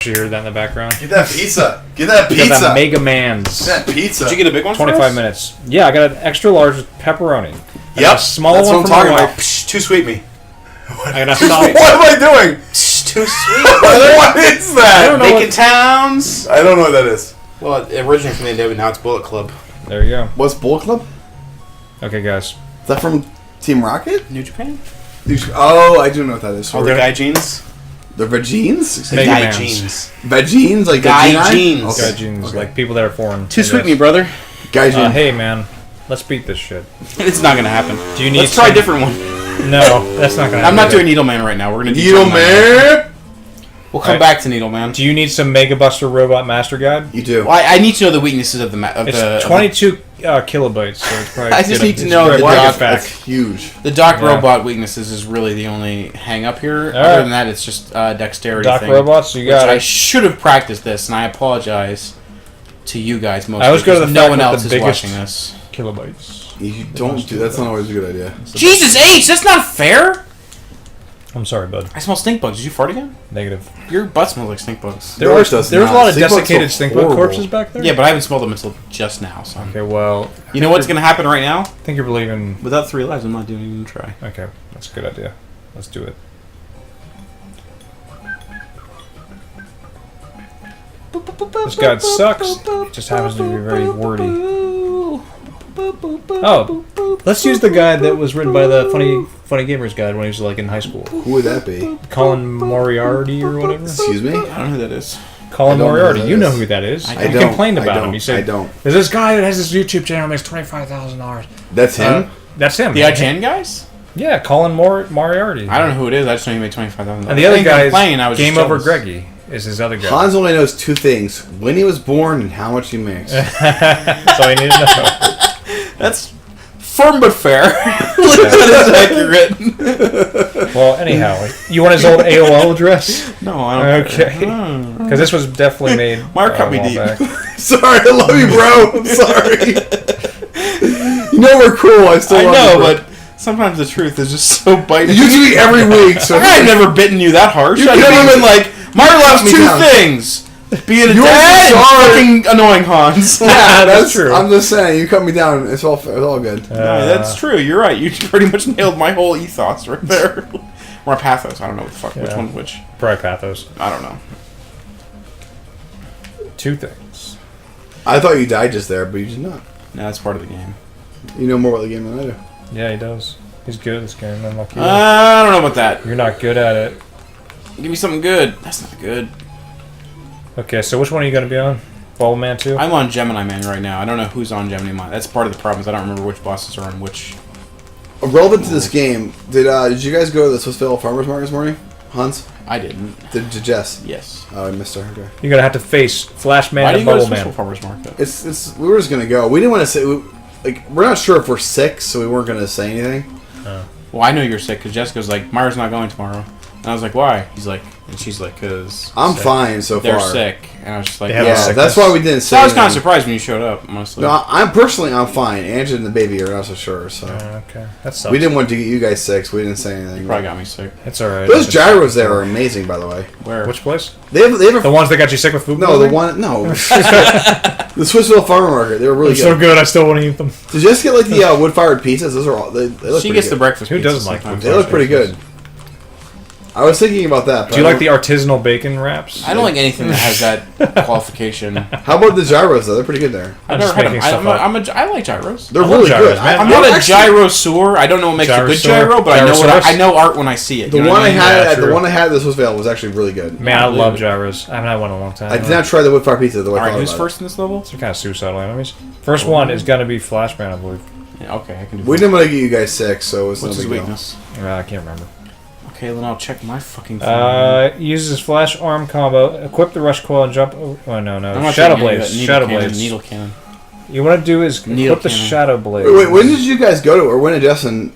You hear that in the background? Get that pizza. Get that Got pizza. that Mega Man's. Get that pizza. Did you get a big one? 25 minutes. Yeah, I got an extra large with pepperoni. I got a smaller That's one what for I'm my talking wife. about. Psh, too sweet me. I got a solid. What am I doing? Psh, too sweet. What is that? I don't know Bacon what- Towns. I don't know what that is. Well, it originated from the Navy. Now it's Bullet Club. There you go. What's Bullet Club? Okay, guys. Is that from Team Rocket? New Japan. Oh, I do know what that is. Oh, the guy jeans. The Vegines? Mega Guy Mans. jeans. Vegines? Like Guy Vegini? jeans. Guy jeans, Okay. like people that are foreign. Too I sweet, guess. me brother. Guy jeans. Hey, man. Let's beat this shit. It's not gonna happen. Do you need Let's try a some- different one. No, that's not gonna happen. I'm not doing Needleman right now. We're gonna do Needle John Man? We'll come Alright. back to Needleman. Do you need some Mega Buster Robot Master Guide? You do. Well, I need to know the weaknesses of the It's 22 kilobytes, so it's probably. I just need to it's know very the hard to doc- get back. That's huge. The Doc Yeah. Robot weaknesses is really the only hang up here. All Other right. than that, it's just dexterity Doc thing. Robots, you Which got I it. should have practiced this, and I apologize to you guys mostly. I always go to the because fact no one with else the is biggest- watching this. Kilobytes. You don't do that's not always a good idea. Jesus H, that's not fair. I'm sorry, bud. I smell stink bugs. Did you fart again? Negative. Your butt smells like stink bugs. There Yours was does a not. lot of Stink bugs desiccated are stink bug horrible. corpses back there. Yeah, but I haven't smelled them until just now. So Okay, well, you know what's gonna happen right now? I think you're believing. Without 3 lives, I'm not doing even a try. Okay, that's a good idea. Let's do it. This guide sucks. It just happens to be very wordy. Oh, let's use the guide that was written by the Funny Gamers guide when he was like in high school. Who would that be? Colin Moriarty or whatever. Excuse me? I don't know who that is. Colin I don't know who Moriarty. that You know is. who that is. I You don't. complained I about don't. him. You said, I don't. "There's this guy that has this YouTube channel makes $25,000." That's him? That's him. The IGN guys? Yeah, Colin Moriarty. I don't know who it is. I just know he made $25,000. And the other guy is I was Game just Over jealous. Greggy is his other guy. Hans only knows two things: when he was born and how much he makes. That's all you need to know. That's firm but fair. That is accurate. Well, anyhow, you want his old AOL address? No, I don't Okay. care. Because this was definitely made Mark cut a me while deep. back. Sorry, I love you, bro. I'm sorry. You know we're cool. I still I love know, you, bro. but sometimes the truth is just so biting. It used to be every week, so I've never bitten you that harsh. You I've can never be- been like, Mario loves me two down. things. Being a You dad are and fucking annoying Hans. Yeah, That's true. I'm just saying, you cut me down. It's all good. No, that's true. You're right. You pretty much nailed my whole ethos right there. Or pathos. I don't know what the fuck. Which Yeah. one's which? Probably Pathos. I don't know. Two things. I thought you died just there, but you did not. No, that's part of the game. You know more about the game than I do. Yeah, he does. He's good at this game, unlike you. I don't know about that. You're not good at it. Give me something good. That's not good. Okay, so which one are you going to be on? Ball Man 2? I'm on Gemini Man right now. I don't know who's on Gemini Man. That's part of the problem. Is I don't remember which bosses are on which. Relevant to this game, did you guys go to the Swissvale Farmers Market this morning? Hans? I didn't. Did Jess? Yes. Oh, I missed her. Okay. You're going to have to face Flash Man Why do and you go to Bubble Special Man. Farmers Market? It's we were just gonna go. We didn't want to say we're not sure if we're sick, so we weren't gonna say anything. Well, I know you're sick because Jessica's like, Myra's not going tomorrow. And I was like, why? He's like, and she's like, because I'm fine so they're far. sick. And I was just like, They have a Yeah, sickness. that's why we didn't So say. I was kind of anything. surprised when you showed up, honestly. No, I'm fine. Angela and the baby are not so sure. So Okay, that sucks. we didn't want to get you guys sick, so we didn't say anything. Probably got me sick. It's alright. Those gyros there are amazing, by the way. Where? Which place? They have The ones that got you sick with food? no, the one no. The Swissville Farmer Market. They were really They're good. so good, I still want to eat them. Did you just get like the wood-fired pizzas? Those are all. They look She pretty gets good. the breakfast Who pizza doesn't like sometimes. They look pretty good. I was thinking about that. But Do you like the artisanal bacon wraps? I don't like anything that has that qualification. How about the gyros though? They're pretty good there. I've I'm never just had them. making stuff up. I like gyros. They're I love really gyros, good. man. I'm not a actually- gyrosaur. I don't know what makes a good Gyrosaur? gyro, but Gyrosaurus? I know art when I see it. The You know one what I mean? had Yeah, at the true. one I had at the Swissvale was actually really good. Man, I I love believe gyros. I haven't had one in a long time. I did not try the wood-fired pizza the way All I right, thought who's about first in this level? They're kind of suicidal enemies. First one is going to be Flashman, I believe. Yeah, okay, I can do it. We that. didn't want to get you guys sick, so it's What's no his big deal. weakness? I can't remember. Okay, then I'll check my fucking phone. Uses flash arm combo. Equip the rush coil and jump. Oh no, I'm no. not Shadow taking any of blades. that Shadow cannon, blades. Needle cannon. You want to do is Needle equip the cannon. shadow blades. Wait, when did you guys go to it, or when did Justin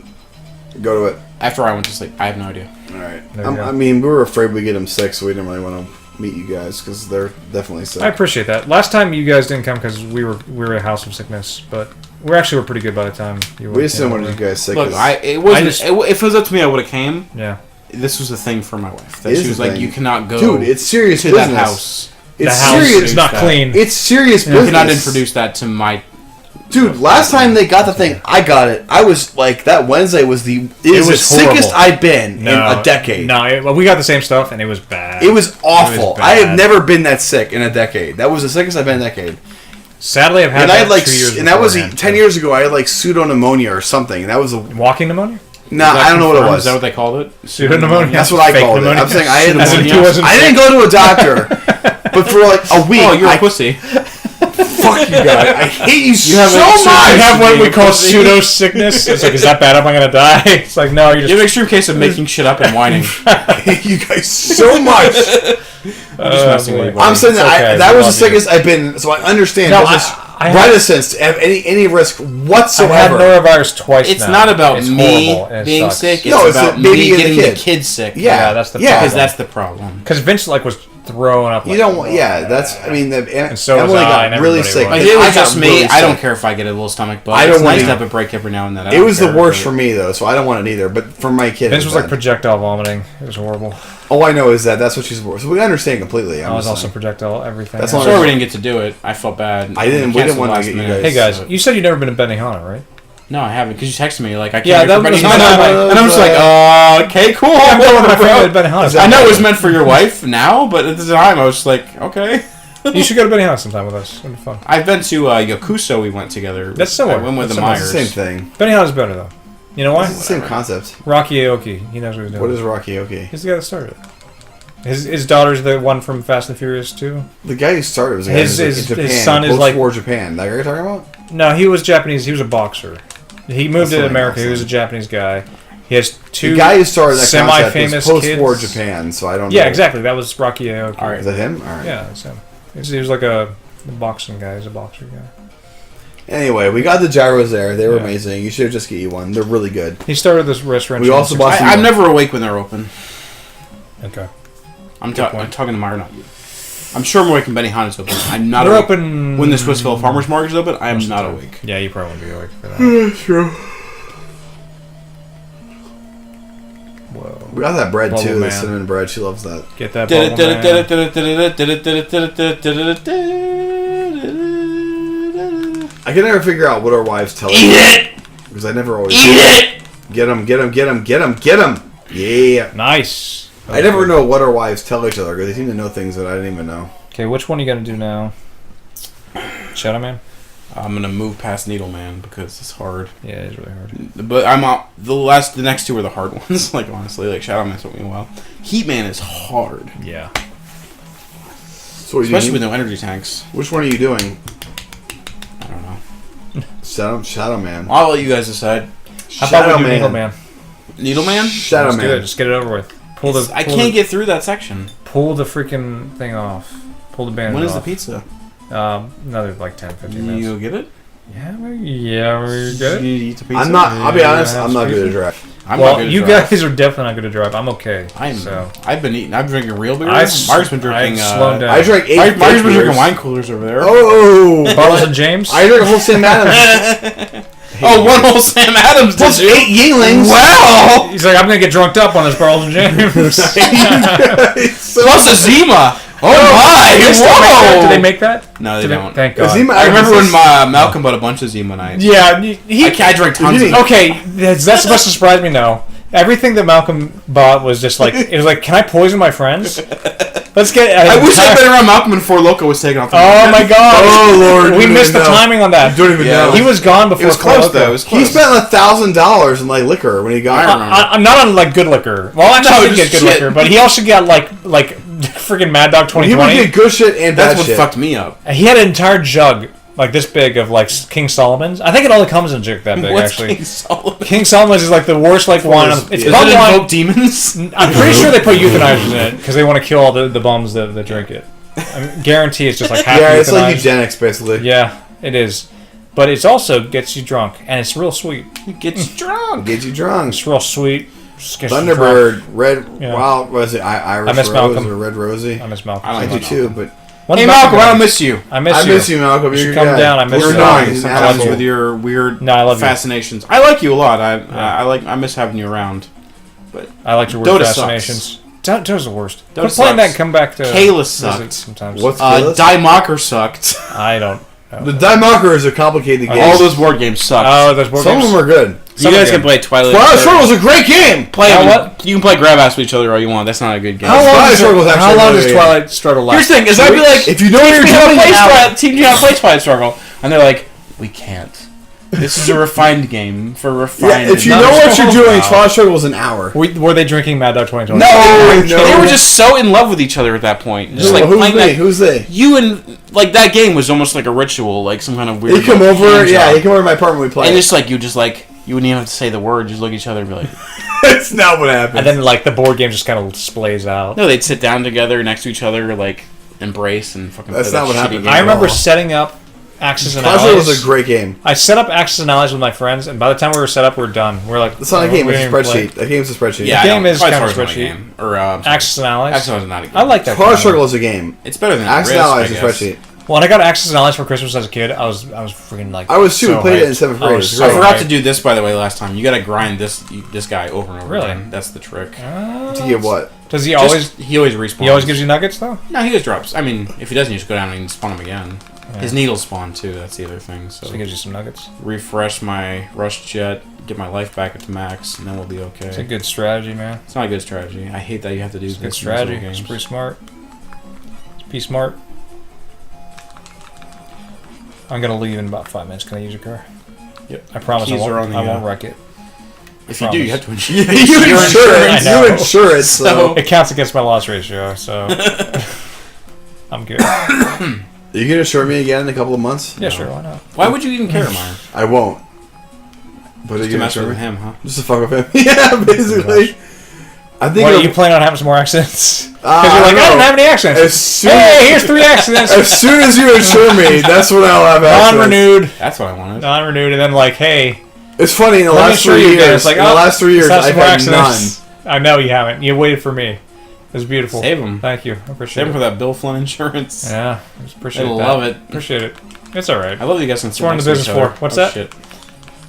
go to it? After I went to sleep, I have no idea. All right. There you go. I mean, we were afraid we'd get them sick, so we didn't really want to meet you guys because they're definitely sick. I appreciate that. Last time you guys didn't come because we were a house of sickness, but we actually were pretty good by the time you. We just didn't want you guys sick. Look, 'cause it wasn't. just- If it was up to me, I would have came. Yeah. this was a thing for my wife. That It is she was a like, thing. you cannot go Dude, it's serious to business. that house. It's the house serious. is not that. clean. It's serious You business. cannot introduce that to my... Dude, last time they got the thing, I got it. I was like, that Wednesday was the was sickest horrible. I've been in a decade. No, well, we got the same stuff, and it was bad. It was awful. It was I have bad. never been that sick in a decade. That was the sickest I've been in a decade. Sadly, I've had And I that had like, 2 years and that was beforehand, 10 years ago. I had like pseudo-pneumonia or something. And that was a Walking pneumia? nah. Is that I don't know what it confirmed? was. Is that what they called it? Pseudo-pneumonia? That's what I Fake called it. pneumonia? I'm saying I had As in he pneumonia. wasn't I didn't go to a doctor, but for like a week. Oh, you're I, a pussy. fuck you guys. I hate you so have a- much. I have what we call Pussy. pseudo sickness. It's like, is that bad? Am I gonna die? It's like, no, you're You have just. an extreme case of making shit up and whining. I hate you guys so much. I'm just messing with you, buddy. I'm saying It's that okay, that we was the love you. sickest I've been. So I understand No, business I have- reticence to have any risk I had whatsoever. norovirus twice. It's now. not about It's me horrible, and it being sucks. sick. It's No, it's about the baby me and the getting the kid. kid sick. Yeah, that's the yeah. problem. Because that's the problem. Because Vince like was throwing up. You Like, don't want. Yeah, that's. I mean, And so was Emily I, got and really everybody sick. was. Like, it was I got just me. really I don't sick. care if I get a little stomach bug. I don't It's nice wanna- to have a break every now and then. I It don't was the care, worst but- for me though, so I don't want it either. But for my kid, Vince it was like bad. projectile vomiting. It was horrible. All I know is that's what she's. So we understand completely. I was just also saying. projectile everything. That's else. all Sorry we didn't get to do it. I felt bad. I didn't- we didn't Canceled wanna last get you minute. guys- Hey guys, But- you said you've never been to Benihana, right? No, I haven't. Because you texted me. Like, I can't Yeah, wait that for was Benihana. my- And I'm just like, okay, cool. I'm going with my bro. family to Benihana. I know it was meant for your wife now, but at the time I was just like, okay. You should go to Benihana sometime with us. It'll be fun. I've been to Yakuso. We went together. That's similar. I went with That's the similar. It's Myers. the same thing. Benihana's better though. You know why? It's the same concept. Rocky Aoki. He knows what he's doing. What is Rocky Oki? He's the guy that started it. His daughter's the one from Fast and Furious 2. The guy who started was a guy His- who was his- in Japan. his son is like- post-war Japan. That guy you're talking about? No, he was Japanese. He was a boxer. He moved That's to what America. I'm He was a Japanese guy. He has two The guy who started that concept semi-famous was post-war kids. Japan, so I don't know. Yeah, exactly. That was Rocky Aoki. All right. Is that him? All right. Yeah, that's him. He was like a boxing guy. He's a boxer guy. Anyway, we got the gyros there. They were Yeah. amazing. You should just get you one. They're really good. He started this restaurant. We also bought some- I'm never awake when they're open. Okay. I'm Good point. talking to Myra, not you. I'm sure I'm awake when Benihana's open. I'm not They're awake. open When the Swissville Farmers Market is open, I am most of not the time. awake. Yeah, you probably won't be awake for that. True. Whoa. We got that bread Bubble too, the man. cinnamon bread. She loves that. Get that bubble man. I can never figure out what our wives tell us. Eat it! Because I never always. Eat it! Get them, get them, get them, get them, get them. Yeah. Nice. I never know what our wives tell each other because they seem to know things that I didn't even know. Okay, which one are you gonna do now? Shadow Man? I'm gonna move past Needleman because it's hard. Yeah, it's really hard. But I'm out. The next two are the hard ones. Like honestly, like Shadow Man took me a while. Heatman is hard, Yeah. So what are you especially with doing? no energy tanks. Which one are you doing? I don't know. Shadow Man. I'll let you guys decide. How about Shadow we do Man. Needle Man? Needleman? Shadow Let's do it. Man. Just get it over with. Pull the. I pull can't the, get through that section. Pull the freaking thing off. Pull the band When is off. the pizza? Another like 10, 15 minutes. You get it? Yeah, we're good. You eat the pizza? I'm not. I'll be honest. Yeah, I'm not that's good at crazy. drive. I'm Well, not good at you drive. guys are definitely not good to drive. I'm okay. I've been eating. I'm drinking real beer. I've Mark's been drinking. slowed down. I drank 8 Mark's been beers. drinking wine coolers over there. Oh, Bartles and James. I drank a whole Sam Adams. Oh, one whole Sam Adams did Plus you? 8 Yinglings. Wow! He's like, I'm gonna get drunked up on this Bartles and James. Plus a Zima. Oh my! Do they still make that? Whoa! Do they make that? No, they Do don't. Thank God. Zima- I remember when Malcolm bought a bunch of Zima nights. Yeah, I drank tons of He- it. Okay, that's supposed to surprise me now. Everything that Malcolm bought was just like, it was like, can I poison my friends? Let's get. I wish I'd been around Malcolm when Four Loko was taken off the Oh market. my God! Oh, Lord, we you missed the don't even know. timing on that. You don't even Yeah. know. He was gone before. It was Four close Loko. though. It was He close. spent $1,000 in like liquor when he got. I remember. I'm not on like good liquor. Well, actually, No, he did get just good shit. liquor, but he also got like freaking Mad Dog He would 2020. get good shit and bad That's what shit. fucked me up. He had an entire jug like this big of like King Solomon's. I think it only comes in a jug that big. What's actually, King Solomon? King Solomon's is like the worst like wine. It's Does Does bum it wine. invoke demons? I'm pretty sure they put euthanizers in it because they want to kill all the bums that drink it. I guarantee it's just like half Yeah, euthanized. it's like eugenics basically. Yeah, it is. But it also gets you drunk, and it's real sweet. It gets drunk. Get you drunk. It's real sweet. Just gets you drunk. Thunderbird, Red, Yeah. Wild, was it Irish I miss Rose Malcolm. or Red Rosie? I miss Malcolm. I I like do Malcolm. too, but When's Hey Malcolm, I back? don't miss you. I miss I you. miss you, Malcolm. You You're should come good. down, I miss You're you. nice. Sometimes Asshole. with your weird No, I love you. fascinations. I like you a lot. I miss having you around. but I like your Dota word sucks. fascinations. Dota's the worst. Dota Quit playing that sucks. and come back to Kayla visit sucked. sometimes. What's Kalis? Die Mocker sucked. I don't know. The Die Mocker is a complicated game. All those board games sucked. Oh, those board Some of games? them are good. you guys can play Twilight. Twilight Struggle is a great game. Play Now them. what? You can play grab ass with each other all you want. That's not a good game. How long, Twilight does, Struggle is how actually long really does good. Twilight Struggle last? Here's the thing: is I'd be like, If you know what you're doing, teach me how to play Twilight Struggle, and they're like, we can't. This is a refined game for refined. Yeah, if you No, know what you're no, doing, no. Twilight Struggle is an hour. Were they drinking Mad Dog 2020? No, They were just so in love with each other at that point. Just like Who's playing they? that. Who's they? You and like that game was almost like a ritual, like some kind of weird. He come like, over. hand Yeah, job. he come over to my apartment. We play. And just like you wouldn't even have to say the word. Just look at each other and be like, That's not what happened. And then like the board game just kind of splays out. no, they'd sit down together next to each other, like embrace and fucking. That's play not that what shitty happened. game. I remember Oh. setting up Axis and Twilight Struggle Allies. was a great game. I set up Axis and Allies with my friends, and by the time we were set up, we were done. We were like, It's not a oh, game. we It's a didn't even play. spreadsheet. That game's a spreadsheet. Yeah, The game I is Twilight kind of Struggle is not a spreadsheet. game. Or I'm sorry. Axis and Allies. Axis and Allies is not a game. I like that. Twilight game. Struggle is a game. It's better than Axis Risk, and Allies I is a guess. spreadsheet. When I got Axis and Allies for Christmas as a kid, I was freaking like. I was too. So We played it in hyped. 7th grade. I It was was so I great. forgot hyped. to do this by the way last time. You got to grind this guy over and over Really? again. That's the trick. To get what? Does he Just- always? he always respawns. He always gives you nuggets though. No, he always drops. I mean, if he doesn't, you just go down and spawn him again. His needles spawn too. That's the other thing. So So he gives you some nuggets. refresh my rush jet, get my life back up to max, and then we'll be okay. It's a good strategy, man. It's not a good strategy. I hate that you have to do It's a good this in strategy. video It's games. pretty smart. Be smart. I'm gonna leave in about 5 minutes. Can I use your car? Yep. I promise I Keys are won't. on the, I won't wreck it. If you do, you have to insure. You Your insure it. I know. You insure it. So It counts against my loss ratio, so I'm good. you can insure me again in a couple of months. Yeah, sure. Why not? Why would you even care, Meyer? I won't. But Just you to can mess insure with me. him, huh? Just to fuck with him. Yeah, basically. I think. What, are it'll- you planning on having some more accidents? Because I you're like, don't I don't know. have any accidents. As soon Hey, here's 3 accidents. as soon as you insure me, that's when I'll have accidents. Non-renewed, That's what I wanted. non-renewed, and then like, hey, It's funny in the let me last insure 3 you again. years. It's like, in the oh, last 3 years, let's have I've some more had none. accidents. I know you haven't. You waited for me. It was beautiful. Save him. Thank you. I appreciate Save him it. for that Bill Flynn insurance. Yeah, I just appreciate They that. love it. Appreciate it. It's all right. I love you guys can sit what we're in next the to business each other. for. What's Oh, that? Shit.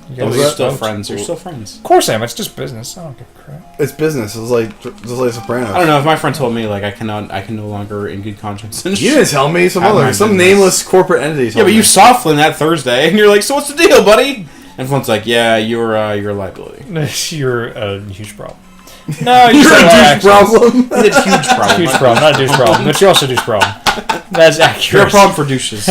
You Oh, guys- you're that? still Oh, friends. You're still friends. Of course I am. It's just business. I don't give a crap. It's business. It's like Sopranos. I don't know if my friend told me like I can no longer in good conscience. And You didn't tell me. Some Have my other, some business. nameless corporate entity. Yeah, Told but me. you saw Flynn that Thursday, and you're like, "So what's the deal, buddy?" And Flynn's like, "Yeah, you're a liability." You're a huge problem. No, You're said a lot of douche accidents. problem. He's a huge problem. Huge problem, not a douche problem, but you're also a douche problem. That's accurate. You're a problem for douches.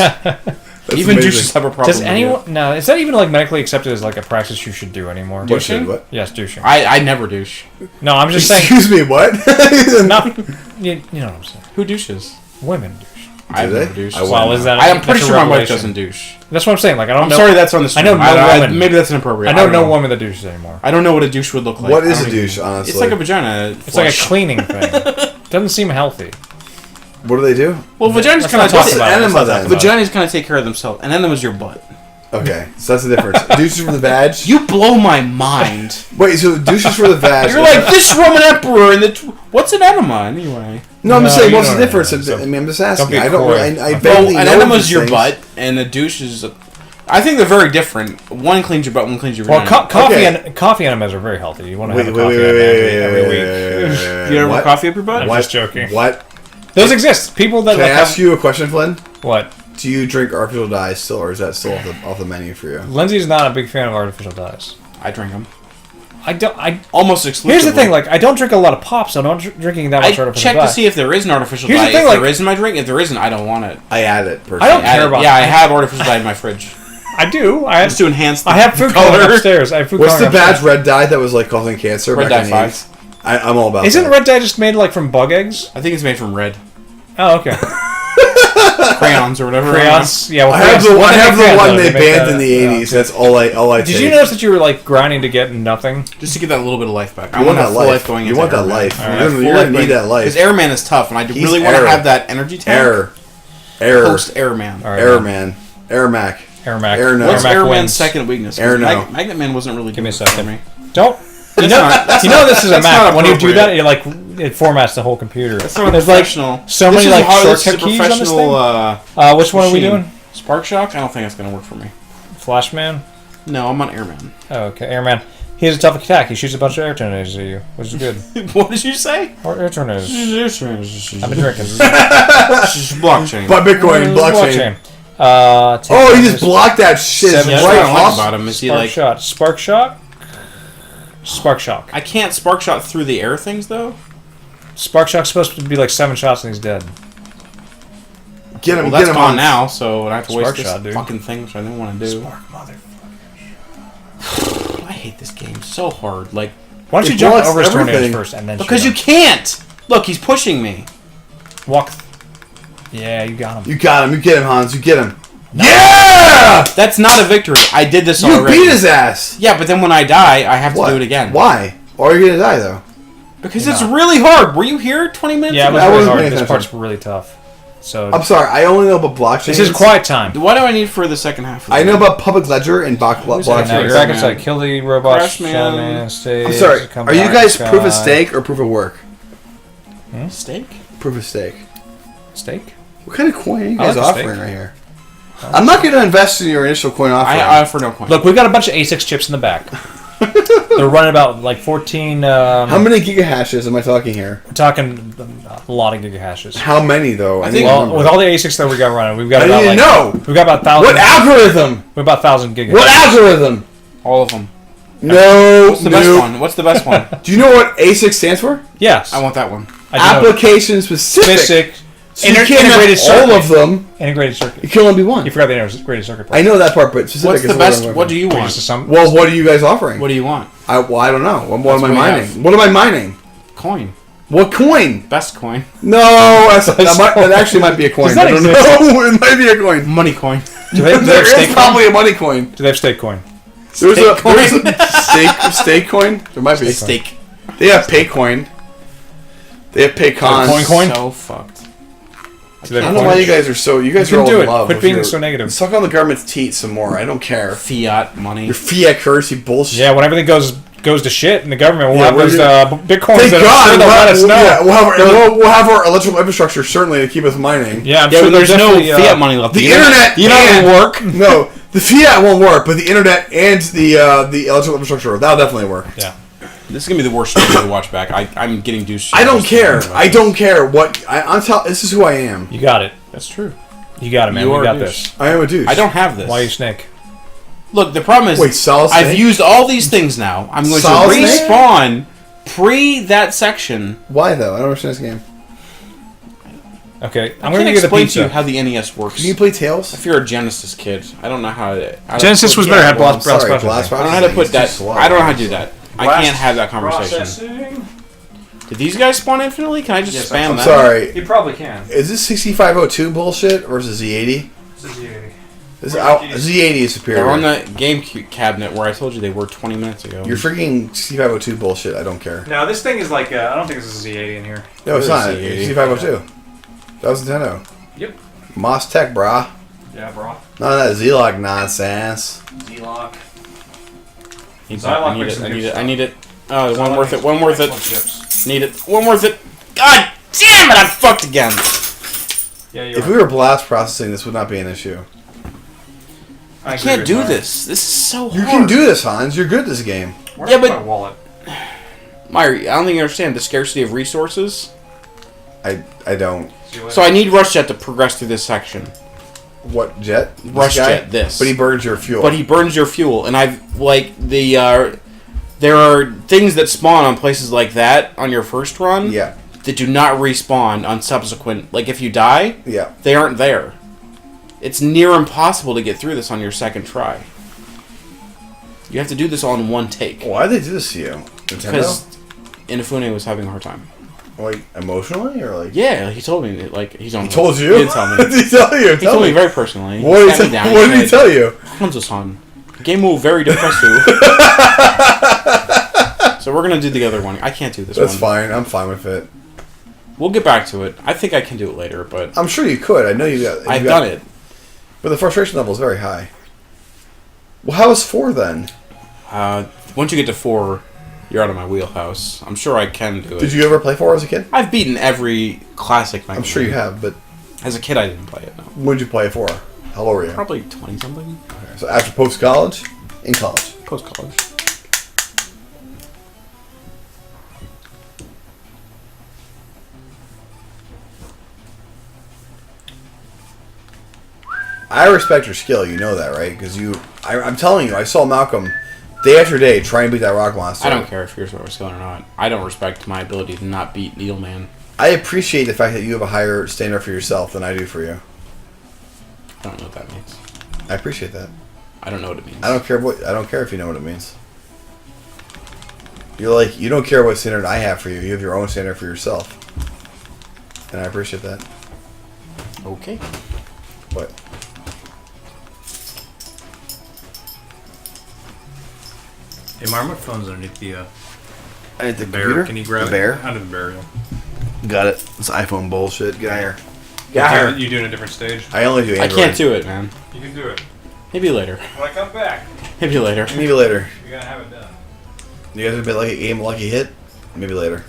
That's Even amazing. douches have a problem. Does with anyone? No, is that even like medically accepted as like a practice you should do anymore? What should what? Yes, douching. I never douche. No, I'm just saying. Excuse me. What? Not, you know what I'm saying. Who douches? Women douche. I've they? never douched. I Well, wouldn't is know. that? I'm that's pretty a sure my wife revelation. doesn't douche. That's what I'm saying. Like I don't I'm know. sorry that's on the stream. I know no woman. maybe that's inappropriate. I know don't no woman that douches anymore. I don't know what a douche would look like. What I is don't a even- douche? Honestly, It's like a vagina. It's like a flush. cleaning thing. Doesn't seem healthy. What do they do? Well, vaginas Let's kind not of talk What's about an it. enema Let's not then? talk about it. Vaginas kind of take care of themselves, and enema's your butt. Okay, so that's the difference. Douches for the vag. You blow my mind. Wait, so douches for the vag. You're like this Roman emperor and what's an enema anyway? No, I'm just No, saying. you What's the don't know. difference? So- I mean, I'm just asking. Don't be I don't. coy. I Well, vaguely an know enema's these your things. butt, and a douche is. I think they're very different. One cleans your butt, one cleans your Well, vagina. coffee Okay. and coffee enemas are very healthy. You want to Wait, have wait, a wait, coffee wait, enema wait, every wait, week. you ever What? put coffee up your butt? I'm just joking. What? Those exist. People that Can I like ask you a question, Flynn? what? Do you drink artificial dyes still, or is that still off the menu for you? Lindsay's not a big fan of artificial dyes. I drink them I don't. I almost exclusively. here's the thing. Like I don't drink a lot of pop, so I'm not drinking that I much artificial check dye. to see if there is an artificial Here's the dye. thing, If like- there is in my drink, if there isn't, I don't want it. I add it personally. I don't care about. Yeah, I have artificial dye in my fridge I do. I just to enhance the I have food color. coloring upstairs. I have food What's the coloring bad upstairs. red dye that was like causing cancer? Red back in dye the 5. 80s? I'm all about. Isn't that. red dye just made like from bug eggs? I think it's made from red Oh, okay. crayons or whatever. Crayons. Yeah. Well, I have crayons- the what I they have make the crayons one out of? they make banned that- in the oh, 80s. okay. That's all I Did take. you notice that you were like grinding to get nothing? Just to get that little bit of life back. I You want want that full life. going You into want that Airman. life. All right. You're gonna need that life. Because Airman is tough, and I He's really want to air. have that energy tank. Error. Post Airman. All right. Airman. Airmac. Airmac. Air no. What's Airmac Airman's wins. second weakness? Air no. Magnet Man wasn't really. Give me a doing it for second. me. Don't. You That's know, not- that's you know this is a that's Mac. not When you do appropriate. that, it formats the whole computer. That's not There's like professional. so This many is like hard- this is a shortcut keys on this professional, thing. Which one are we machine. doing? Spark Shock? I don't think that's gonna work for me. Flashman. No, I'm on Airman. Oh, okay, Airman. He has a tough attack. He shoots a bunch of air tornadoes at you, which is good. What did you say? Or air tornadoes. I've been drinking. Blockchain. But Bitcoin, blockchain. Oh, he just blocked that shit. Seven That's Right what I like off. about him. Is he Spark like? shot. Spark shot? Spark shock. I can't spark shot through the air things though. Spark shock's supposed to be like 7 shots and he's dead. Get him, Well, get that's him gone on. now, so I have to Spark waste this shot, dude. fucking thing, which I didn't want to do. Spark mother. I hate this game so hard. Like Why don't you It jump blocks over his tornadoes everything. first and then because shoot you can't. Look, he's pushing me. him? Walk. Yeah, you got him. You got him. You get him, Hans. You get him. Yeah! That's not a victory. I did this You already. beat his ass. Yeah, but then when I die, I have to What? do it again. Why? Why are you gonna die though? Because You're it's not. really hard. Were you here 20 minutes Yeah, it ago? was I really wasn't hard. paying This attention. part's really tough. So I'm sorry. I only know about blockchain. this is quiet time. What do I need for the second half of I the know game? about public ledger and Who's that Okay, now blockchain. you're Crash back Man. inside. Kill the robots. Crash Man. Man. Stage, I'm sorry. come Are you back guys proof of inside. stake or proof of work? Steak? Proof of stake. Steak? What kind of coin are you I guys like a offering steak. right here? I'm not going to invest in your initial coin offering. I offer no coin. Look, we've got a bunch of A6 chips in the back. They're running about like 14. How many gigahashes am I talking here? We're talking a lot of gigahashes. How many though? I need think- a Well, number. with all the A6 that we got running, we've got I about need like to know. we've got about 1,000. What algorithm? We've about 1,000 gigahashes. What algorithm? All of them. No. What's the best one? What's the best one? Do you know what A6 stands for? Yes. I want that one. I do know. Application specific. Specific. So you can't integrated have all circuit. of them. Integrated circuit. You can only be one. You forgot the integrated circuit part. I know that part, but specific What's is the what best? I'm What do you Just want? some- Well, what are you guys offering? What do you want? I don't know. What am That's I what we mining? have. What am I mining? Coin. What coin? Best coin. No, that actually might be a coin. Does that I don't exist? know. It might be a coin. Money coin. Do they have There steak is coin? probably a money coin. Do they have steak coin? There's Steak coin. a steak coin. There might be. Steak. They have pay coin. They have pay cons. Coin? So fucked. Do they I have don't know why coin? you guys are so. You guys You are can all do in it. love. Quit with being your- so negative. Suck on the government's teat some more. I don't care. Fiat money. Your fiat currency bullshit. Yeah, when everything goes to shit in the government, we'll Yeah, have we're those gonna- bitcoins Thank that God. I'm sure they'll let us know. Yeah, we'll have our electrical infrastructure certainly to keep us mining. Yeah, I'm Yeah, sure but there's they'll no definitely, fiat money left. The internet. You know and- it'll work. No, the fiat won't work, but the internet and the electrical infrastructure that'll definitely work. Yeah. This is gonna be the worst story to watch back. I'm getting douche. I don't care. I don't care what I'm telling. This is who I am. You got it. That's true. You got it, man. You We are got a this. douche. I am a douche. I don't have this. Why are you snake? Look, the problem is Wait, solid I've snake? used all these things now. I'm going Solid to snake? respawn pre that section. Why though? I don't understand this game. Okay, I'm I'm going gonna to give you the explain to pizza. you how the NES works. Can you play Tails? If you're a Genesis kid, I don't know how to. Genesis was yeah, better. Had well, blast I'm sorry, processing. blast I don't know how to put that. It's too slow. I don't know how to do that. I Blast can't have that conversation. processing. Did these guys spawn infinitely? Can I just Yes, spam I'm that? sorry. You probably can. Is this 6502 bullshit versus Z80? This Z80 is superior. They're on the game cabinet where I told you they were 20 minutes ago. You're freaking 6502 bullshit. I don't care. No, this thing is like I don't think this is a Z80 in here. No, it's Where not. is Z80? It's 6502. That was Nintendo. Yep. Moss Tech, brah. Yeah, bro. None of that Z-Log nonsense. Z-Lock. I need it. I need it. I need it. Oh, one worth it. One worth it. Need it. One worth it. God damn it! I'm fucked again. Yeah, If we were blast processing, this would not be an issue. I can't do this. This is so hard. You can do this, Hans. You're good at this game. Yeah, but- my wallet. Myri, I don't think you understand the scarcity of resources. I don't. So I need Rush Jet to progress through this section. What, Jet? This Rush guy? Jet, this. But he burns your fuel. But he burns your fuel, and I've like the there are things that spawn on places like that on your first run. Yeah. That do not respawn on subsequent. Like if you die, Yeah. they aren't there. It's near impossible to get through this on your second try. You have to do this all in one take. Why did they do this to you? Because Nintendo? Inafune was having a hard time. Like, emotionally? Or like... Yeah, he told me. Like he's on. He told you? He didn't tell me. What did he tell you? He told me very personally. What did sat me he, down, what did he said, tell you? Hanzo-san, game will very depress you. So we're gonna do the other one. I can't do this That's one. fine. I'm fine with it. We'll get back to it. I think I can do it later, but I'm sure you could. I know you got... I've done it. But the frustration level is very high. Well, how is 4 then? Once you get to 4, you're out of my wheelhouse. I'm sure I can do it. Did you ever play 4 as a kid? I've beaten every classic. I'm sure you have, but As a kid, I didn't play it. No. when did you play 4? How old were you? Probably 20 something. So after post-college? In college. Post college. I respect your skill. You know that, right? Because I'm telling you, I saw Malcolm day after day try and beat that rock monster. I don't care if yours are skill or not. I don't respect my ability to not beat Needleman. I appreciate the fact that you have a higher standard for yourself than I do for you. I don't know what that means. I appreciate that. I don't know what it means. I don't care if you know what it means. You're like, you don't care what standard I have for you. You have your own standard for yourself. And I appreciate that. Okay. What? Hey, Marm, what phone's underneath the The bear? computer? Can you grab the it? bear? Under the barial. Got it. It's iPhone bullshit. Get out of here. You doing a different stage? I only do I Android. can't do it, man. You can do it. Maybe later. When I come back, Maybe later. Maybe later. you're gonna have it done. You guys have been like a game lucky hit? Maybe later.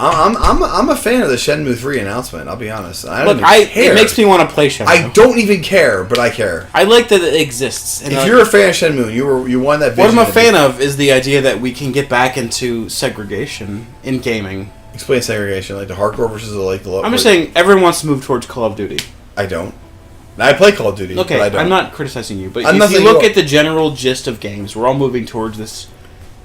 I'm a fan of the Shenmue 3 announcement. I'll be honest. I don't Look, even care. it makes me want to play Shenmue. I don't even care, but I care. I like that it exists. And If you're a fan of Shenmue, you won that. what vision I'm a fan of is the idea that we can get back into segregation in gaming. Explain segregation, like the hardcore versus the like the low. I'm just saying everyone wants to move towards Call of Duty. I don't. Now, I play Call of Duty. Okay, but I don't. I'm not criticizing you, but I'm not if you saying look you- at the general gist of games, we're all moving towards this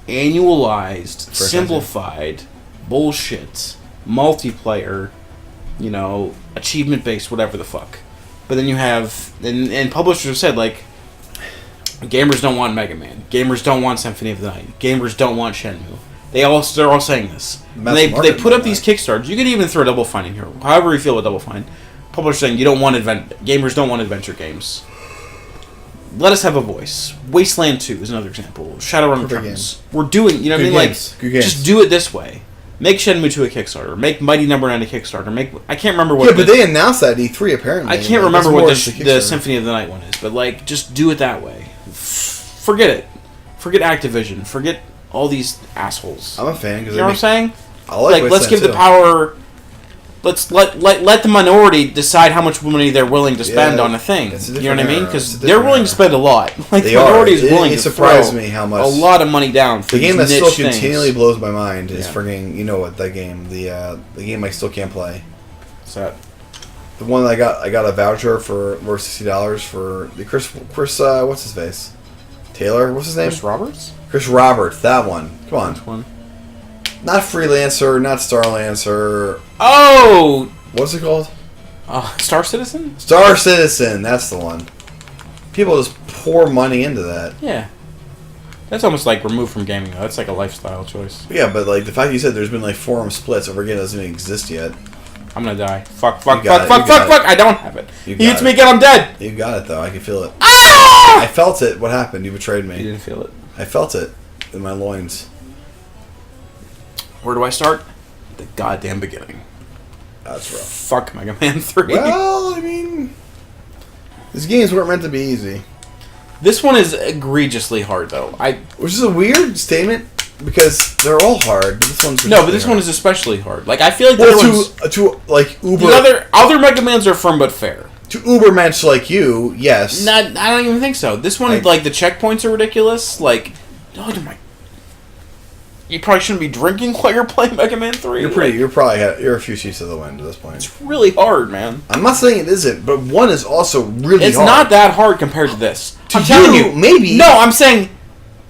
annualized, First simplified, bullshit, multiplayer, achievement-based, whatever the fuck. But then you have, and publishers have said, like, gamers don't want Mega Man. Gamers don't want Symphony of the Night. Gamers don't want Shenmue. They're all saying this. And they put up these Kickstarters. You could even throw Double Fine in here. However you feel with Double Fine. Publishers saying gamers don't want adventure games. Let us have a voice. Wasteland 2 is another example. Shadowrun Perfect Returns. We're doing, you know what I Good mean? games. Like, Good games. just do it this way. Make Shenmue 2 a Kickstarter. Make Mighty Number 9 a Kickstarter. I can't remember what. Yeah, but they announced that at E3 apparently. I can't Like, remember that's what more the than Kickstarter. Symphony of the Night one is, but like, just do it that way. Forget it. Forget Activision. Forget all these assholes. I'm a fan because You know what I'm saying? I like Let's Wasteland give the 2. power. Let's let the minority decide how much money they're willing to spend Yeah, on a thing. it's a You know what I different mean? era. Because It's a they're different willing era. to spend a lot. Like They the minority are. is willing It to surprised throw me how much a lot of money down for the game these that niche still continually things. blows my mind is Yeah. frigging. You know what that game? The game I still can't play. What's that? The one that I got a voucher for worth $60 for the Chris what's his face? Taylor, what's his name? Chris Roberts? Chris Roberts, that one. Come on. Which one? Not Freelancer, not Starlancer. Oh! What's it called? Star Citizen? Star Citizen, that's the one. People just pour money into that. Yeah. That's almost like removed from gaming, though. That's like a lifestyle choice. Yeah, but like the fact you said there's been like forum splits over a game that doesn't even exist yet. I'm gonna die. Fuck. You got it. I don't have it. You He got hits it. me again, I'm dead! You got it though, I can feel it. Ah! I felt it. What happened? You betrayed You me. didn't feel it. I felt it in my loins. Where do I start? The goddamn beginning. That's rough. Fuck Mega Man 3. Well, I mean, these games weren't meant to be easy. This one is egregiously hard, though. Which is a weird statement because they're all hard. But this one's No, but this one is especially hard. Like, I feel like the well other ones... to like Uber The other Mega Mans are firm but fair. to Ubermensch like you. Yes. I don't even think so. This one, like, the checkpoints are ridiculous. Like, oh my... You probably shouldn't be drinking while you're playing Mega Man 3. You're a few sheets to the wind at this point. It's really hard, man. I'm not saying it isn't, but one is also really It's hard. not that hard compared to this. To I'm telling you, you. maybe. No, I'm saying...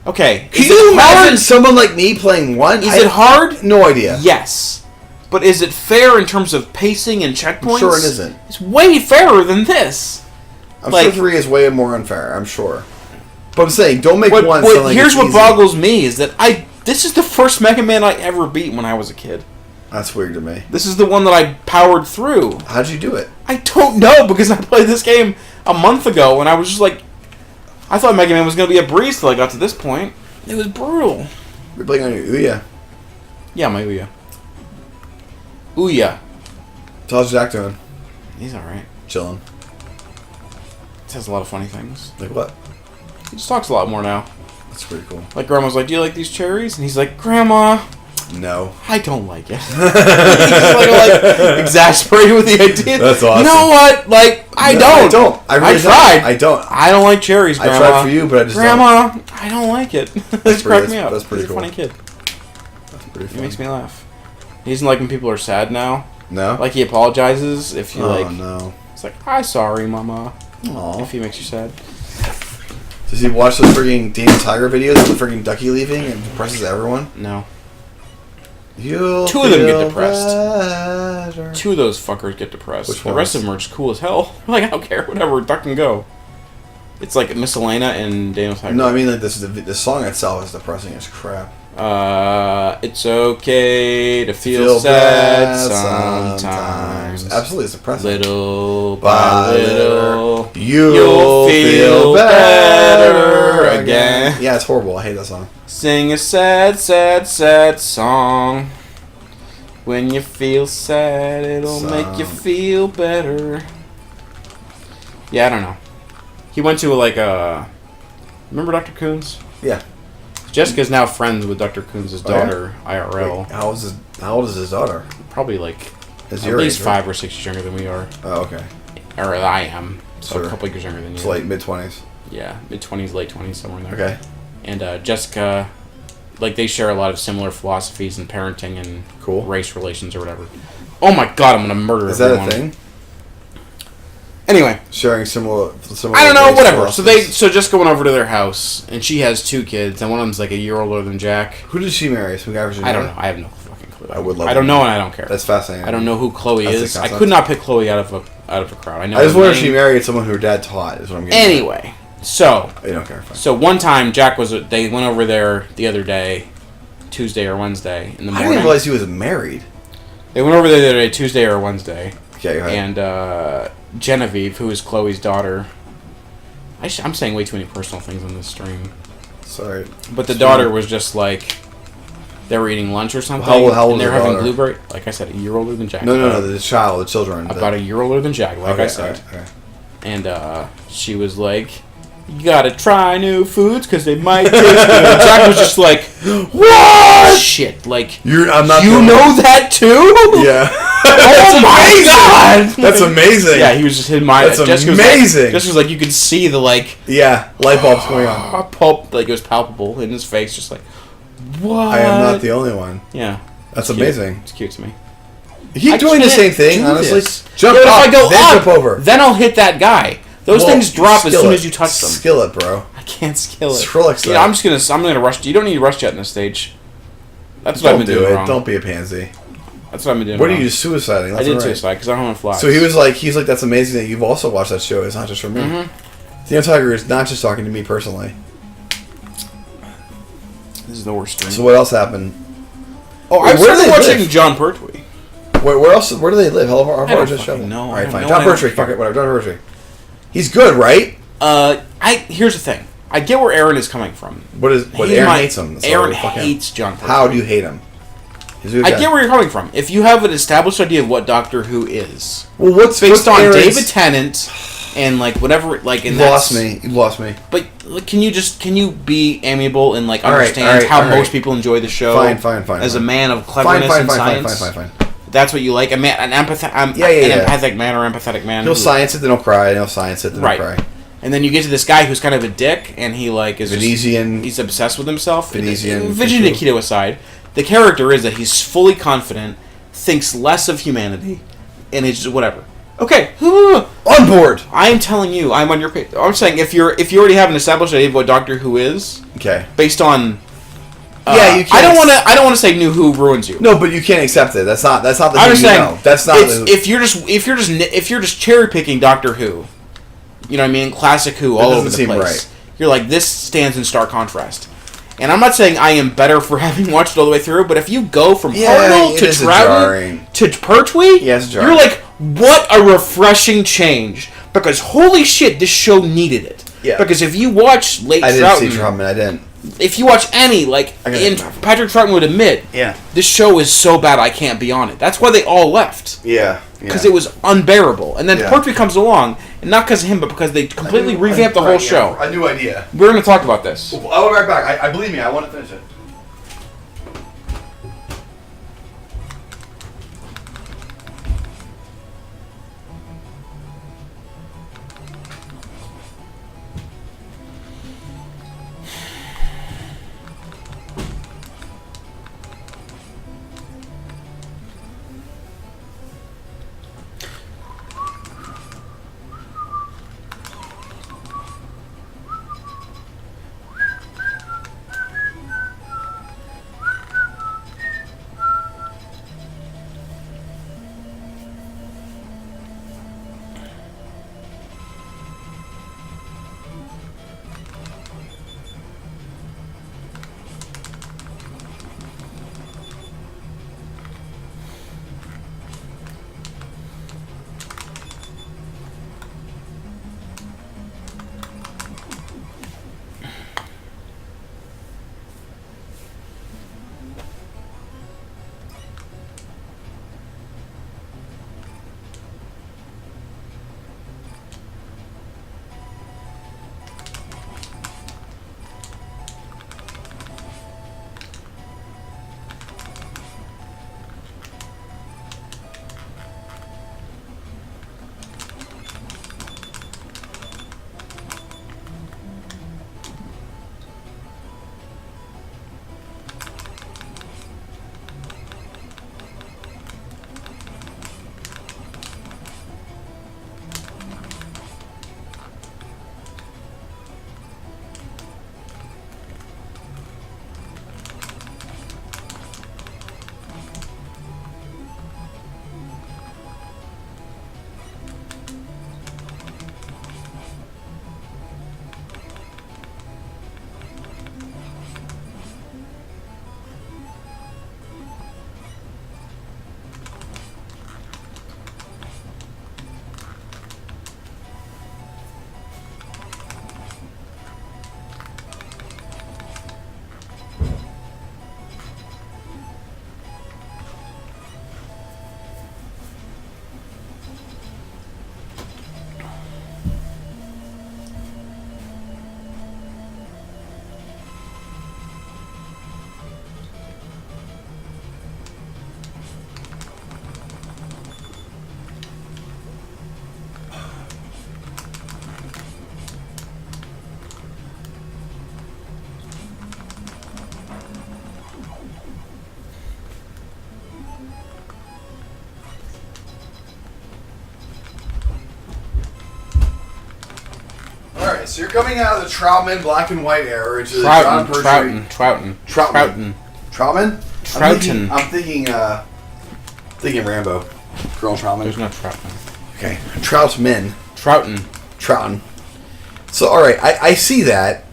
Okay. Can is you it imagine hard? someone like me playing one? Is it hard? No idea. Yes. But is it fair in terms of pacing and checkpoints? I'm sure it isn't. It's way fairer than this. I'm Like- sure 3 is way more unfair. I'm sure. But I'm saying, don't make What, one what- sound like here's it's what easy. boggles me is that this is the first Mega Man I ever beat when I was a kid. That's weird to me. This is the one that I powered through. How'd you do it? I don't know because I played this game a month ago and I was just like, I thought Mega Man was going to be a breeze till I got to this point. It was brutal. You're playing on your Ouya. Yeah, my Ouya. Ouya. So how's Jack doing? He's alright. Chilling. He says a lot of funny things. Like what? He just talks a lot more now. That's pretty cool. Like, Grandma's like, do you like these cherries? And he's like, Grandma, No. I don't like it. He's just like exasperated with the idea. That's awesome. You know what? Like, I No, don't. I don't. I really tried. don't. I don't. I don't like cherries, Grandma. I tried for you, but I just Grandma, I don't like it. This cracked me up. that's pretty He's a cool. funny kid. That's pretty He fun. makes me laugh. He doesn't like when people are sad now. No? Like, he apologizes if you, oh, like... no. It's like, I'm sorry, Mama. Aw. If he makes you sad. Does he watch those freaking Daniel Tiger videos of the freaking ducky leaving and depresses everyone? No. You'll Two of them get feel depressed. better. 2 of those fuckers get depressed. Which the rest of ones? them are just cool as hell. Like, I don't care. Whatever. Duck and go. It's like Miss Elena and Daniel Tiger. No, I mean like the song itself is depressing as crap. It's okay to feel sad sometimes. Absolutely, it's depressing. Little by little, you'll feel better again. Yeah, it's horrible. I hate that song. Sing a sad, sad, sad song. When you feel sad, it'll make you feel better. Yeah, I don't know. He went to like a... Remember Dr. Coons? Yeah. Jessica's now friends with Dr. Coons' daughter, IRL. Wait, how old is his daughter? Probably like Is at your least age, right? 5 or 6 years younger than we are. Oh, okay. Or I am. So Sure. a couple years younger than you. It's like mid-20s. Yeah, mid-20s, late 20s, somewhere in there. Okay. And Jessica, like, they share a lot of similar philosophies in parenting and Cool. race relations or whatever. Oh my god, I'm gonna murder Is that everyone. a thing? Anyway, Sharing similar I don't know, race whatever. philosophies. So Jessica went over to their house, and she has 2 kids, and one of them's like a year older than Jack. Who did she marry? Some guy from I don't know. I have no fucking clue. I would love I don't to know, know. and I don't care. That's fascinating. I don't know who Chloe That's the is. I concept. could not pick Chloe out of a crowd. I know. I just her wonder if she name. married someone who her dad taught. Is what I'm getting. at. Anyway, so I don't care. Fine. So one time, Jack was. They went over there the other day, Tuesday or Wednesday in the I morning. didn't realize he was married. They went over there the other day, Tuesday or Wednesday, Okay, go ahead. and Genevieve, who is Chloe's daughter. I'm saying way too many personal things on this stream, Sorry. but the daughter was just like they were eating lunch or something. How old and they were is the having daughter? blueberry. Like I said, a year older than Jack. No, the child, the children. About a year older than Jack. Like okay, I said. Okay. And she was like, "You gotta try new foods because they might taste good." And Jack was just like, "What? Shit! Like, I'm not. you the only- know that too? Yeah. Oh my god! That's amazing. Yeah, he was just in my. That's Jessica was amazing. Like, Jessica was like, you could see the like Yeah. Light bulbs going on. pulp, like it was palpable in his face, just like, what? I am not the only one. Yeah, That's cute. amazing. It's cute to me. You keep I doing the can't same thing, do honestly. this. Jump Yeah, but up, if I go then up, jump over. then I'll hit that guy. Those Well, things drop as skill soon it. as you touch them. Skill it, bro. I can't skill it. Skrillex, Yeah, though. I'm gonna rush. You don't need to rush jet in this stage. That's what I've Don't been do doing it. wrong. Don't be a pansy. That's what I've been doing. What are wrong. you suiciding? I Left did and right. suicide because I don't want to fly. So he's like, that's amazing that you've also watched that show. It's not just for me. Mm-hmm. Daniel Tiger is not just talking to me personally. This is the worst stream. So what else happened? Oh, I Wait, where do started they watching live? John Pertwee. Where else? Where do they live? How far don't is this show? fucking know. All I right, don't fine. know. John I don't Pertwee. Fuck care. it. Whatever. John Pertwee. He's good, right? Here's the thing. I get where Aaron is coming from. But Aaron hates him. That's Aaron why fuck him. hates John Pertwee. How do you hate him? He's a good I guy. get where you're coming from. If you have an established idea of what Doctor Who is, Well, what's based on Aaron's- David Tennant and like whatever, like in You that lost me. You lost me. But like, can you be amiable and like All right, understand all right, how all right. most people enjoy the show? Fine. As a man of Fine, cleverness fine, and fine, science, fine. that's what you like. An empathic, an Yeah. empathic man or empathetic man. He'll who- science it, then he'll cry. He'll science it, then Right. he'll cry. And then you get to this guy who's kind of a dick, and he like is Venezian. he's obsessed with himself. Venezian Vision control. Nikito aside, the character is that he's fully confident, thinks less of humanity, and it's just whatever. Okay, On board. I am telling you, I'm on your page. I'm saying if you already have an established idea of what Doctor Who is, Okay. based on Yeah, you can't. I don't want to say New Who ruins you. No, but you can't accept it. That's not the I thing you understand. know. That's not. It's, if you're just cherry picking Doctor Who, you know what I mean? Classic Who all doesn't over the seem place. right. You're like, this stands in stark contrast. And I'm not saying I am better for having watched it all the way through, but if you go from Hartnell it to is Troughton jarring. to Pertwee, Yeah, it's jarring. you're like, what a refreshing change. Because holy shit, this show needed it. Yeah. Because if you watch late I didn't see Troughton, Troutman. I didn't. if you watch any, like, I gotta and get my- Patrick Troughton would admit, Yeah. this show is so bad I can't be on it. That's why they all left. Yeah. Because it was unbearable. And then Yeah. Pertwee comes along, and not because of him, but because they completely revamped the whole show. A new idea. We're going to talk about this. I'll be right back. I believe me. I want to finish it. right, so you're coming out of the Troutman black and white era into the John Pertwee. Troutman. Troutman? I'm thinking Rambo. Colonel Troutman. There's no Troutman. Okay. Troutman. Trouton. So, alright, I see that.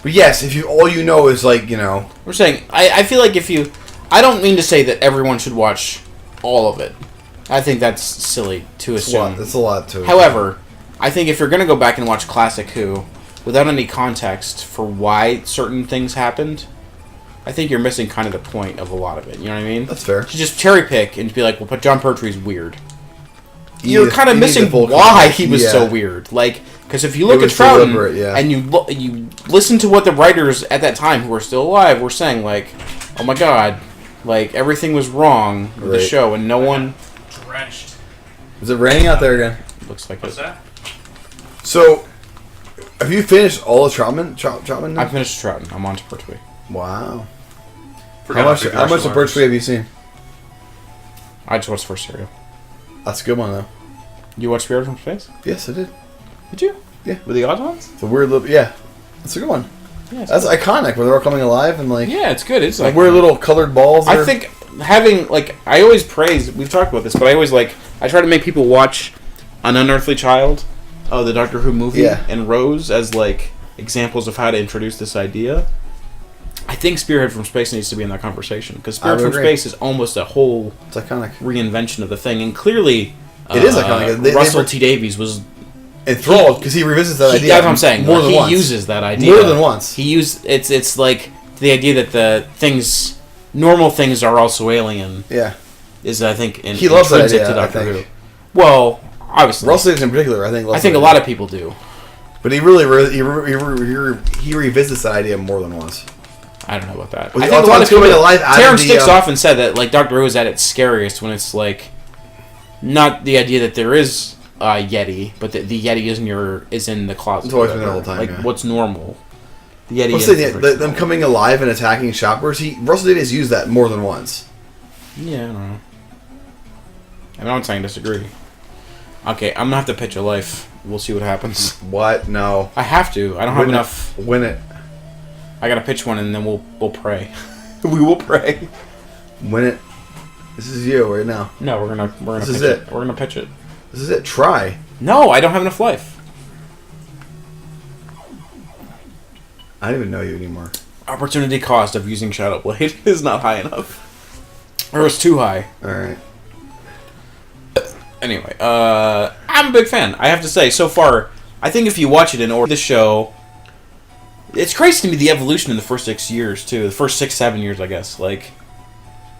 But yes, if all you know is like, We're saying, I feel like if you... I don't mean to say that everyone should watch all of it. I think that's silly to assume. That's a lot to However, I think if you're going to go back and watch Classic Who, without any context for why certain things happened, I think you're missing kind of the point of a lot of it. You know what I mean? That's fair. To just cherry pick and be like, well, but John Pertwee's weird. You're kind of missing why he was so weird. Like, because if you look at Troughton and you listen to what the writers at that time who are still alive were saying, like, oh my god, like everything was wrong with the show and no one. Drenched. Is it raining out there again? Looks like What's that? So, have you finished all of Troutman now? I finished Troughton. I'm on to Pertwee. Wow. Forgot How much of Pertwee have you seen? I just watched the first serial. That's a good one, though. You watched Spirit from Space? Yes, I did. Did you? Yeah. With the Autons? The weird little... Yeah. That's a good one. Yeah, That's iconic, where they're all coming alive and, like... Yeah, it's good. It's like weird little colored balls. I think having, like... I always praise... We've talked about this, but I always, like... I try to make people watch An Unearthly Child, the Doctor Who movie, and Rose as, like, examples of how to introduce this idea. I think Spearhead from Space needs to be in that conversation, because Spearhead from Space is almost a whole... It's iconic. ...reinvention of the thing, and clearly... It is iconic. Russell T. Davies was... enthralled, because he revisits that idea. That's what I'm saying. More than once. He uses that idea. More than once. He used... It's like the idea that the things... Normal things are also alien. Yeah. Is, I think, he loves that idea, to Doctor Who. Well, obviously. Russell in particular, I think. I think a lot of people do. But he really he revisits that idea more than once. I don't know about that. Well, I think a lot of people. Terrence Dicks often said that like Doctor Who is at its scariest when it's like not the idea that there is a Yeti, but the Yeti is in the closet. It's always been the whole time. Like what's normal. The Yeti. Them coming alive and attacking shoppers. Russell Davies used that more than once. Yeah, I don't know. I'm not saying disagree. Okay, I'm gonna have to pitch a life. We'll see what happens. What? No. I have to. I don't have enough. Win it. I gotta pitch one and then we'll pray. We will pray. Win it. This is you right now. No, we're gonna this pitch is it. We're gonna pitch it. This is it. Try. No, I don't have enough life. I don't even know you anymore. Opportunity cost of using Shadow Blade is not high enough. Or it's too high. Alright. Anyway, I'm a big fan. I have to say, so far, I think if you watch it in order, the show, it's crazy to me the evolution in the first 6 years, too. The first 6-7 years, I guess. Like,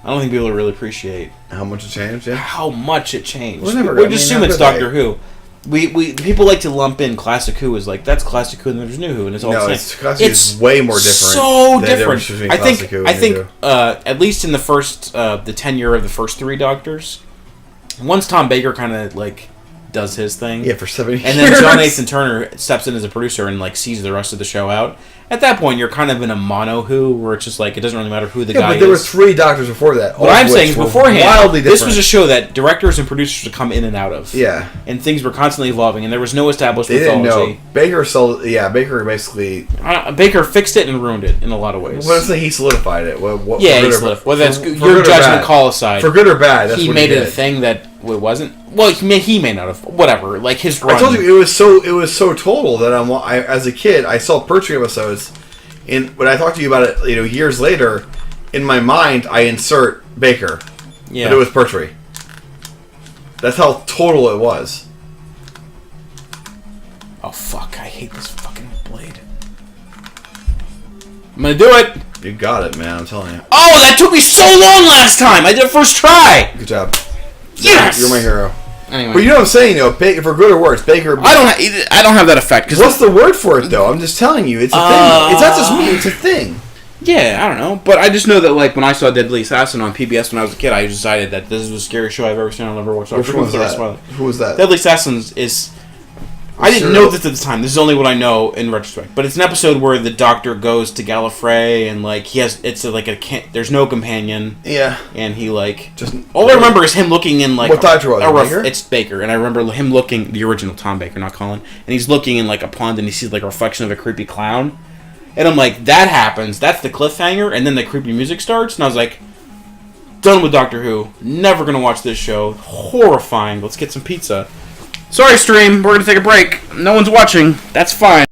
I don't think people really appreciate how much it changed. Yeah. How much it changed. Well, we just assume it's Doctor Who. We people like to lump in Classic Who as like that's Classic Who and there's New Who and it's all the same. Classic it's way more different. So different. I think at least in the first the tenure of the first 3 Doctors, once Tom Baker kind of like does his thing, for 7 years, and then John Nathan Turner steps in as a producer and like sees the rest of the show out. At that point, you're kind of in a mono Who, where it's just like it doesn't really matter who the guy is. But there were 3 Doctors before that. What I'm saying is beforehand, this was a show that directors and producers would come in and out of. Yeah. And things were constantly evolving, and there was no established mythology. Didn't know. Baker basically... Baker fixed it and ruined it in a lot of ways. Well, let's say he solidified it. He solidified. Well, that's your judgment call aside. For good or bad, that's he what made it a thing that it wasn't. Well, he may not have. Whatever. Like his run. I told you it was so total that as a kid I saw Pertwee episodes. And when I talked to you about it, years later, in my mind, I insert Baker. Yeah. But it was Pertwee. That's how total it was. Oh, fuck. I hate this fucking blade. I'm gonna do it! You got it, man. I'm telling you. Oh, that took me so long last time! I did it first try! Good job. Yes! You're my hero. Anyway. But you know what I'm saying, for good or worse, Baker... I don't have that effect. What's the word for it, though? I'm just telling you. It's a thing. It's not just me. It's a thing. Yeah, I don't know. But I just know that, like, when I saw Deadly Assassin on PBS when I was a kid, I decided that this is the scariest show I've ever seen. I'll never watch Doctor Who. Who was that? Deadly Assassins is... I didn't know this at the time. This is only what I know in retrospect. But it's an episode where the Doctor goes to Gallifrey and like there's no companion. Yeah. And he like just all I remember is him looking in like what Doctor was it? Baker? It's Baker, and I remember him looking the original Tom Baker, not Colin, and he's looking in like a pond and he sees like a reflection of a creepy clown, and I'm like, that happens. That's the cliffhanger, and then the creepy music starts, and I was like, done with Doctor Who. Never gonna watch this show. Horrifying. Let's get some pizza. Sorry, stream. We're gonna take a break. No one's watching. That's fine.